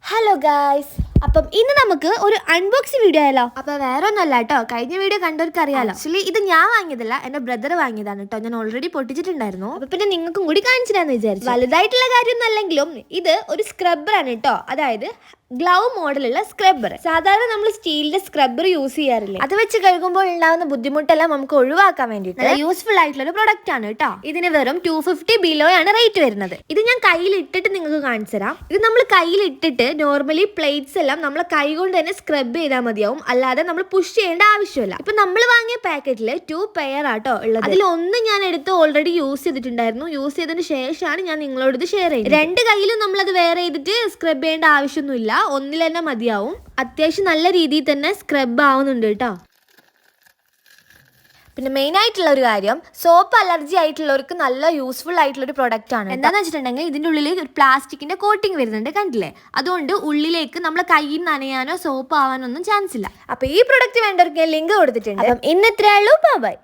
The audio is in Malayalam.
ഹലോ ഗായ്സ്, അപ്പം ഇന്ന് നമുക്ക് ഒരു അൺബോക്സിംഗ് വീഡിയോ ആയാലോ. അപ്പൊ വേറെ ഒന്നല്ല കേട്ടോ, കഴിഞ്ഞ വീഡിയോ കണ്ടവർക്ക് അറിയാലോ. ആക്ച്വലി ഇത് ഞാൻ വാങ്ങിയതല്ല, എന്റെ ബ്രദർ വാങ്ങിയതാണ് കേട്ടോ. ഞാൻ ഓൾറെഡി പൊട്ടിച്ചിട്ടുണ്ടായിരുന്നു. അപ്പൊ പിന്നെ നിങ്ങൾക്കും കൂടി കാണിച്ചിട്ടാന്ന് വിചാരിച്ചു. വലുതായിട്ടുള്ള കാര്യമൊന്നും അല്ലെങ്കിലും ഇത് ഒരു സ്ക്രബ്ബറാണ് കേട്ടോ. അതായത് ഗ്ലൗ മോഡലുള്ള സ്ക്രബ്ബർ. സാധാരണ നമ്മൾ സ്റ്റീലിന്റെ സ്ക്രബ്ബർ യൂസ് ചെയ്യാറില്ലേ, അത് വെച്ച് കഴുകുമ്പോൾ ഉണ്ടാവുന്ന ബുദ്ധിമുട്ടെല്ലാം നമുക്ക് ഒഴിവാക്കാൻ വേണ്ടിയിട്ട് യൂസ്ഫുൾ ആയിട്ടുള്ള ഒരു പ്രൊഡക്റ്റ് ആണ് കേട്ടോ. ഇതിന് വെറും 250 ബിലോ ആണ് റേറ്റ് വരുന്നത്. ഇത് ഞാൻ കയ്യിൽ ഇട്ടിട്ട് നിങ്ങൾക്ക് കാണിച്ചു തരാം. ഇത് നമ്മൾ കയ്യിൽ ഇട്ടിട്ട് നോർമലി പ്ലേറ്റ്സ് എല്ലാം നമ്മൾ കൈ കൊണ്ട് തന്നെ സ്ക്രബ് ചെയ്താൽ മതിയാവും, അല്ലാതെ നമ്മൾ പുഷ് ചെയ്യേണ്ട ആവശ്യമില്ല. ഇപ്പൊ നമ്മൾ വാങ്ങിയ പാക്കറ്റിൽ 2 പെയർ ആട്ടോ ഉള്ളത്. അതിൽ ഒന്ന് ഞാൻ എടുത്ത് ഓൾറെഡി യൂസ് ചെയ്തിട്ടുണ്ടായിരുന്നു. യൂസ് ചെയ്തതിന് ശേഷമാണ് ഞാൻ നിങ്ങളോട് ഇത് ഷെയർ ചെയ്യുന്നത്. രണ്ട് കയ്യിലും നമ്മളത് വേറെ ചെയ്തിട്ട് സ്ക്രബ് ചെയ്യേണ്ട ആവശ്യമൊന്നുമില്ല, ഒന്നിൽ തന്നെ മതിയാവും. അത്യാവശ്യം നല്ല രീതിയിൽ തന്നെ സ്ക്രബ് ആവുന്നുണ്ട് കേട്ടോ. പിന്നെ മെയിൻ ആയിട്ടുള്ള ഒരു കാര്യം, സോപ്പ് അലർജി ആയിട്ടുള്ളവർക്ക് നല്ല യൂസ്ഫുൾ ആയിട്ടുള്ള ഒരു പ്രൊഡക്റ്റ് ആണ്. എന്താണെന്ന് വെച്ചിട്ടുണ്ടെങ്കിൽ ഇതിൻ്റെ ഉള്ളിൽ ഒരു പ്ലാസ്റ്റിക്കിന്റെ കോട്ടിങ് വരുന്നുണ്ട്, കണ്ടില്ലേ? അതുകൊണ്ട് ഉള്ളിലേക്ക് നമ്മളെ കയ്യിൽ നനയാനോ സോപ്പ് ആവാനോ ഒന്നും ചാൻസ് ഇല്ല. അപ്പൊ ഈ പ്രൊഡക്റ്റ് വേണ്ടവർക്ക് ലിങ്ക് കൊടുത്തിട്ടുണ്ട്. അപ്പം ഇന്ന് ഇത്രയേ ഉള്ളൂ. ബൈ.